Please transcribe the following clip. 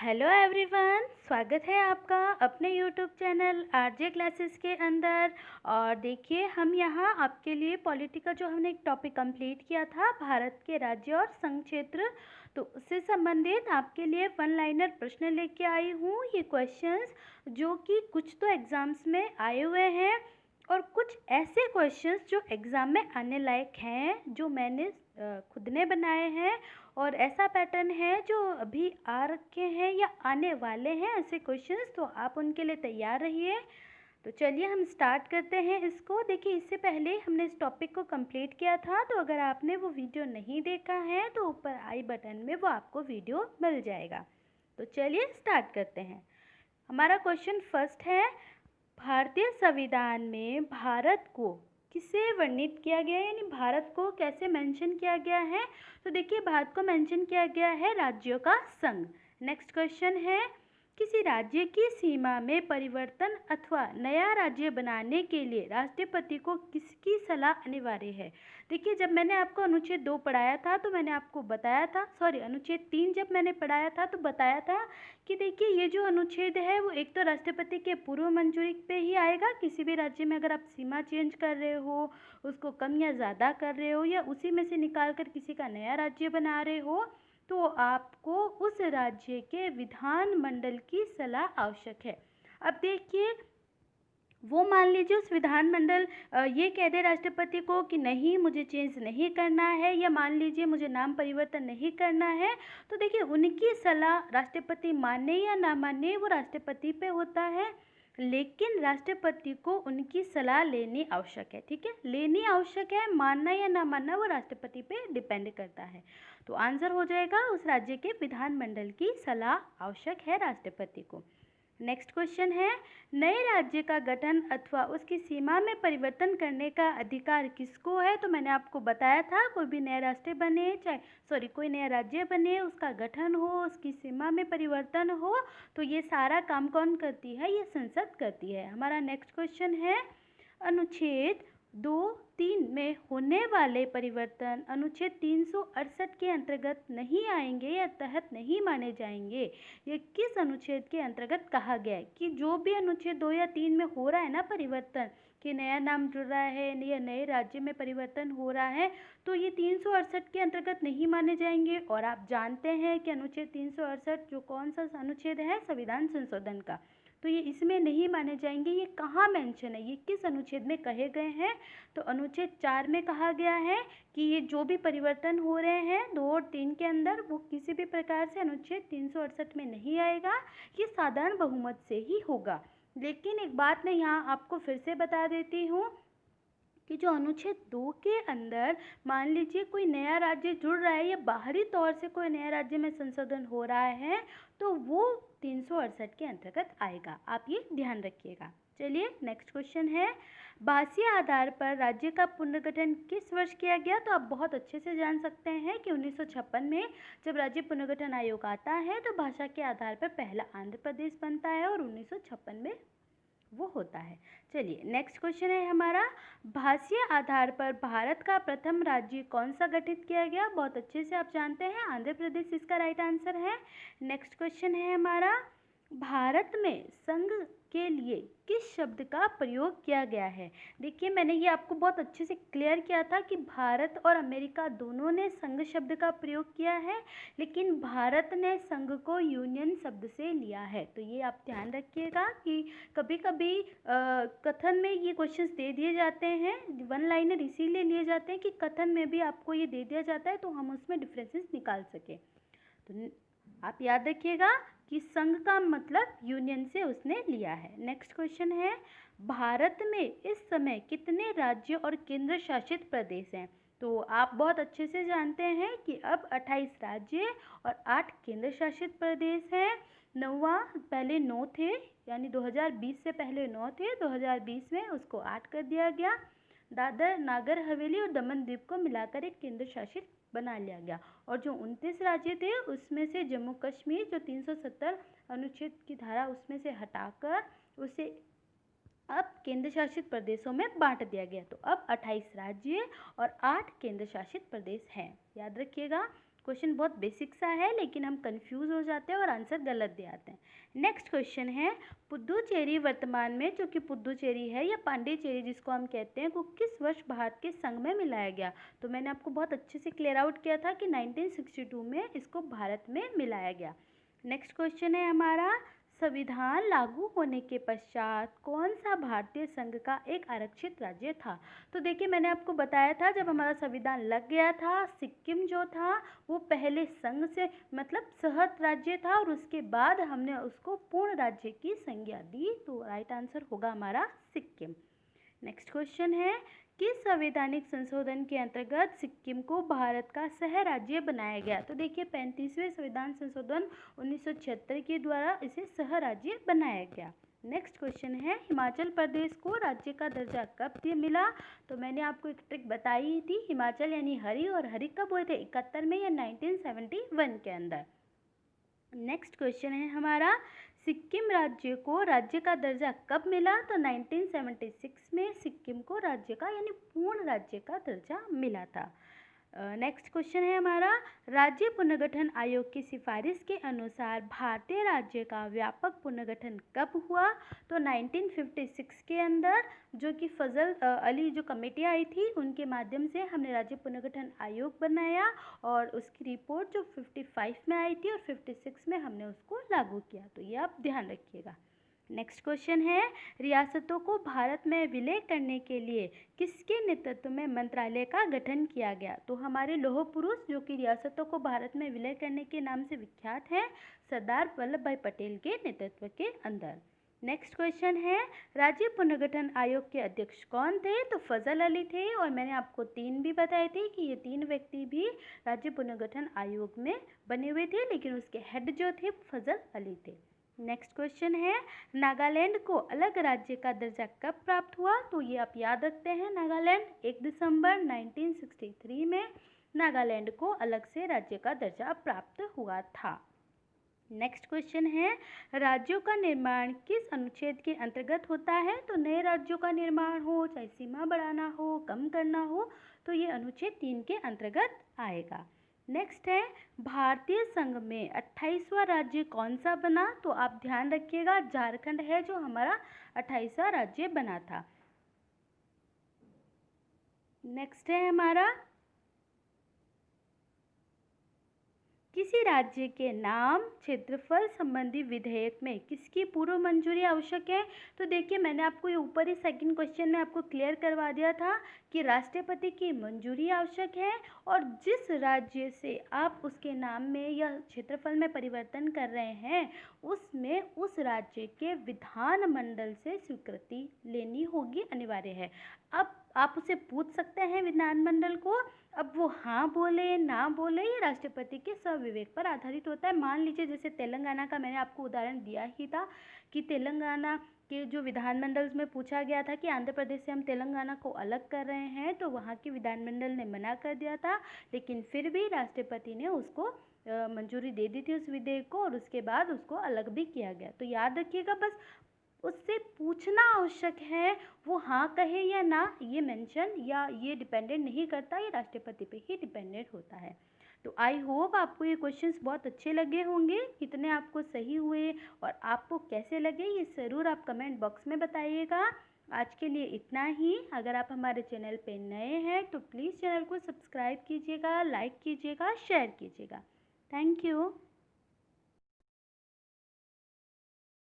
Hello everyone, स्वागत है आपका अपने यूट्यूब चैनल आरजे क्लासेस के अंदर। और देखिए, हम यहाँ आपके लिए पॉलिटी का जो हमने एक टॉपिक कंप्लीट किया था, भारत के राज्य और संघ क्षेत्र, तो उससे संबंधित आपके लिए वन लाइनर प्रश्न लेके आई हूँ। ये क्वेश्चंस जो कि कुछ तो एग्ज़ाम्स में आए हुए हैं और कुछ ऐसे क्वेश्चंस जो एग्ज़ाम में आने लायक हैं, जो मैंने खुद ने बनाए हैं। और ऐसा पैटर्न है जो अभी आ रखे हैं या आने वाले हैं ऐसे क्वेश्चंस, तो आप उनके लिए तैयार रहिए। तो चलिए हम स्टार्ट करते हैं इसको। देखिए, इससे पहले हमने इस टॉपिक को कंप्लीट किया था, तो अगर आपने वो वीडियो नहीं देखा है तो ऊपर आई बटन में वो आपको वीडियो मिल जाएगा। तो चलिए स्टार्ट करते हैं। हमारा क्वेश्चन फर्स्ट है, भारतीय संविधान में भारत को किसे वर्णित किया गया है, यानी भारत को कैसे मेंशन किया गया है। तो देखिए, भारत को मेंशन किया गया है राज्यों का संघ। नेक्स्ट क्वेश्चन है, किसी राज्य की सीमा में परिवर्तन अथवा नया राज्य बनाने के लिए राष्ट्रपति को किसकी सलाह अनिवार्य है। देखिए, जब मैंने आपको अनुच्छेद 2 पढ़ाया था तो मैंने आपको बताया था, अनुच्छेद 3 जब मैंने पढ़ाया था तो बताया था कि देखिए, ये जो अनुच्छेद है वो एक तो राष्ट्रपति के पूर्व मंजूरी पे ही आएगा। किसी भी राज्य में अगर आप सीमा चेंज कर रहे हो, उसको कम या ज़्यादा कर रहे हो, या उसी में से निकाल कर किसी का नया राज्य बना रहे हो, तो आपको उस राज्य के विधानमंडल की सलाह आवश्यक है। अब देखिए, वो मान लीजिए उस विधानमंडल ये कह दे राष्ट्रपति को कि नहीं, मुझे चेंज नहीं करना है, या मान लीजिए मुझे नाम परिवर्तन नहीं करना है, तो देखिए उनकी सलाह राष्ट्रपति माने या ना माने वो राष्ट्रपति पे होता है। लेकिन राष्ट्रपति को उनकी सलाह लेनी आवश्यक है। ठीक है, लेनी आवश्यक है, मानना या ना मानना वो राष्ट्रपति पे डिपेंड करता है। तो आंसर हो जाएगा, उस राज्य के विधानमंडल की सलाह आवश्यक है राष्ट्रपति को। नेक्स्ट क्वेश्चन है, नए राज्य का गठन अथवा उसकी सीमा में परिवर्तन करने का अधिकार किसको है। तो मैंने आपको बताया था, कोई भी नया राष्ट्र बने, कोई नया राज्य बने, उसका गठन हो, उसकी सीमा में परिवर्तन हो, तो ये सारा काम कौन करती है, ये संसद करती है। हमारा नेक्स्ट क्वेश्चन है, अनुच्छेद 2(3) में होने वाले परिवर्तन अनुच्छेद 368 के अंतर्गत नहीं आएंगे या तहत नहीं माने जाएंगे। ये किस अनुच्छेद के अंतर्गत कहा गया है कि जो भी अनुच्छेद 2 या 3 में हो रहा है ना परिवर्तन, कि नया नाम जुड़ रहा है या नए राज्य में परिवर्तन हो रहा है, तो ये 368 के अंतर्गत नहीं माने जाएंगे। और आप जानते हैं कि अनुच्छेद 368 जो कौन सा अनुच्छेद है, संविधान संशोधन का, तो ये इसमें नहीं माने जाएंगे। ये कहाँ मेंशन है, ये किस अनुच्छेद में कहे गए हैं। तो अनुच्छेद 4 में कहा गया है कि ये जो भी परिवर्तन हो रहे हैं 2 और 3 के अंदर, वो किसी भी प्रकार से अनुच्छेद 368 में नहीं आएगा, ये साधारण बहुमत से ही होगा। लेकिन एक बात मैं यहाँ आपको फिर से बता देती हूँ कि जो अनुच्छेद 2 के अंदर मान लीजिए कोई नया राज्य जुड़ रहा है या बाहरी तौर से कोई नया राज्य में संशोधन हो रहा है, तो वो 368 के अंतर्गत आएगा। आप ये ध्यान रखिएगा। चलिए नेक्स्ट क्वेश्चन है, भाषीय आधार पर राज्य का पुनर्गठन किस वर्ष किया गया। तो आप बहुत अच्छे से जान सकते हैं कि 1956 में जब राज्य पुनर्गठन आयोग आता है तो भाषा के आधार पर पहला आंध्र प्रदेश बनता है और 1956 में वो होता है। चलिए नेक्स्ट क्वेश्चन है हमारा, भाषीय आधार पर भारत का प्रथम राज्य कौन सा गठित किया गया। बहुत अच्छे से आप जानते हैं, आंध्र प्रदेश इसका राइट आंसर है। नेक्स्ट क्वेश्चन है हमारा, भारत में संघ के लिए किस शब्द का प्रयोग किया गया है। देखिए, मैंने ये आपको बहुत अच्छे से क्लियर किया था कि भारत और अमेरिका दोनों ने संघ शब्द का प्रयोग किया है, लेकिन भारत ने संघ को यूनियन शब्द से लिया है। तो ये आप ध्यान रखिएगा कि कभी कभी कथन में ये क्वेश्चंस दे दिए जाते हैं, वन लाइनर इसीलिए लिए जाते हैं कि कथन में भी आपको ये दे दिया जाता है तो हम उसमें डिफरेंसेस निकाल सकें। तो आप याद रखिएगा कि संघ का मतलब यूनियन से उसने लिया है। नेक्स्ट क्वेश्चन है, भारत में इस समय कितने राज्य और केंद्र शासित प्रदेश हैं। तो आप बहुत अच्छे से जानते हैं कि अब 28 राज्य और 8 केंद्र शासित प्रदेश हैं। पहले 9 थे, यानी 2020 से पहले 9 थे, 2020 में उसको 8 कर दिया गया। दादर नागर हवेली और दमन द्वीप को मिलाकर एक केंद्र शासित बना लिया गया। और जो 29 राज्य थे उसमें से जम्मू कश्मीर जो 370 अनुच्छेद की धारा उसमें से हटाकर उसे अब केंद्र शासित प्रदेशों में बांट दिया गया। तो अब 28 राज्य और 8 केंद्र शासित प्रदेश हैं। याद रखिएगा, क्वेश्चन बहुत बेसिक सा है, लेकिन हम कंफ्यूज हो जाते हैं और आंसर गलत दे आते हैं। नेक्स्ट क्वेश्चन है, पुद्दुचेरी वर्तमान में, जो कि पुद्दुचेरी है या पांडिचेरी जिसको हम कहते हैं, वो किस वर्ष भारत के संघ में मिलाया गया? तो मैंने आपको बहुत अच्छे से क्लियर आउट किया था कि 1962 में इसको भारत में मिलाया गया। नेक्स्ट क्वेश्चन है हमारा, संविधान लागू होने के पश्चात कौन सा भारतीय संघ का एक आरक्षित राज्य था? तो देखिए, मैंने आपको बताया था जब हमारा संविधान लग गया था, सिक्किम जो था वो पहले संघ से मतलब सहत राज्य था और उसके बाद हमने उसको पूर्ण राज्य की संज्ञा दी। तो राइट आंसर होगा हमारा सिक्किम। नेक्स्ट क्वेश्चन है, किस संवैधानिक संशोधन के अंतर्गत सिक्किम को भारत का सह राज्य बनाया गया? तो देखिए, 35वें संविधान संशोधन 1976 के द्वारा इसे सह राज्य बनाया गया। नेक्स्ट क्वेश्चन है, हिमाचल प्रदेश को राज्य का दर्जा कब मिला? तो मैंने आपको एक ट्रिक बताई थी, हिमाचल यानी हरी, और हरी कब हुए थे? 71 में या 1971 के अंदर। नेक्स्ट क्वेश्चन है हमारा, सिक्किम राज्य को राज्य का दर्जा कब मिला? तो 1976 में सिक्किम को राज्य का यानी पूर्ण राज्य का दर्जा मिला था। नेक्स्ट क्वेश्चन है हमारा, राज्य पुनर्गठन आयोग की सिफारिश के अनुसार भारतीय राज्य का व्यापक पुनर्गठन कब हुआ? तो 1956 के अंदर, जो कि फजल अली जो कमेटी आई थी उनके माध्यम से हमने राज्य पुनर्गठन आयोग बनाया और उसकी रिपोर्ट जो 55 में आई थी और 56 में हमने उसको लागू किया। तो ये आप ध्यान रखिएगा। नेक्स्ट क्वेश्चन है, रियासतों को भारत में विलय करने के लिए किसके नेतृत्व में मंत्रालय का गठन किया गया? तो हमारे लौह पुरुष जो कि रियासतों को भारत में विलय करने के नाम से विख्यात हैं, सरदार वल्लभ भाई पटेल के नेतृत्व के अंदर। नेक्स्ट क्वेश्चन है, राज्य पुनर्गठन आयोग के अध्यक्ष कौन थे? तो फजल अली थे, और मैंने आपको 3 भी बताए थे कि ये 3 व्यक्ति भी राज्य पुनर्गठन आयोग में बने हुए थे, लेकिन उसके हेड जो थे फजल अली थे। नेक्स्ट क्वेश्चन है, नागालैंड को अलग राज्य का दर्जा कब प्राप्त हुआ? तो ये आप याद रखते हैं, नागालैंड 1 दिसंबर 1963 में नागालैंड को अलग से राज्य का दर्जा प्राप्त हुआ था। नेक्स्ट क्वेश्चन है, राज्यों का निर्माण किस अनुच्छेद के अंतर्गत होता है? तो नए राज्यों का निर्माण हो, चाहे सीमा बढ़ाना हो, कम करना हो, तो ये अनुच्छेद 3 के अंतर्गत आएगा। नेक्स्ट है, भारतीय संघ में 28वां राज्य कौन सा बना? तो आप ध्यान रखिएगा, झारखंड है जो हमारा 28वां राज्य बना था। नेक्स्ट है हमारा, किसी राज्य के नाम क्षेत्रफल संबंधी विधेयक में किसकी पूर्व मंजूरी आवश्यक है? तो देखिए, मैंने आपको ये ऊपर ही सेकंड क्वेश्चन में आपको क्लियर करवा दिया था कि राष्ट्रपति की मंजूरी आवश्यक है, और जिस राज्य से आप उसके नाम में या क्षेत्रफल में परिवर्तन कर रहे हैं उसमें उस राज्य के विधानमंडल से स्वीकृति लेनी होगी, अनिवार्य है। अब आप उसे पूछ सकते हैं विधानमंडल को, अब वो हाँ बोले ना बोले ये राष्ट्रपति के स्वविवेक पर आधारित होता है। मान लीजिए जैसे तेलंगाना का मैंने आपको उदाहरण दिया ही था कि तेलंगाना के जो विधानमंडल में पूछा गया था कि आंध्र प्रदेश से हम तेलंगाना को अलग कर रहे हैं, तो वहाँ के विधानमंडल ने मना कर दिया था, लेकिन फिर भी राष्ट्रपति ने उसको मंजूरी दे दी थी उस विधेयक को, और उसके बाद उसको अलग भी किया गया। तो याद रखिएगा, बस उससे पूछना आवश्यक है, वो हाँ कहे या ना, ये मेंशन या ये डिपेंडेंट नहीं करता, ये राष्ट्रपति पे ही डिपेंडेंट होता है। तो आई होप आपको ये क्वेश्चंस बहुत अच्छे लगे होंगे, कितने आपको सही हुए और आपको कैसे लगे ये ज़रूर आप कमेंट बॉक्स में बताइएगा। आज के लिए इतना ही। अगर आप हमारे चैनल पे नए हैं तो प्लीज़ चैनल को सब्सक्राइब कीजिएगा, लाइक कीजिएगा, शेयर कीजिएगा। Thank you.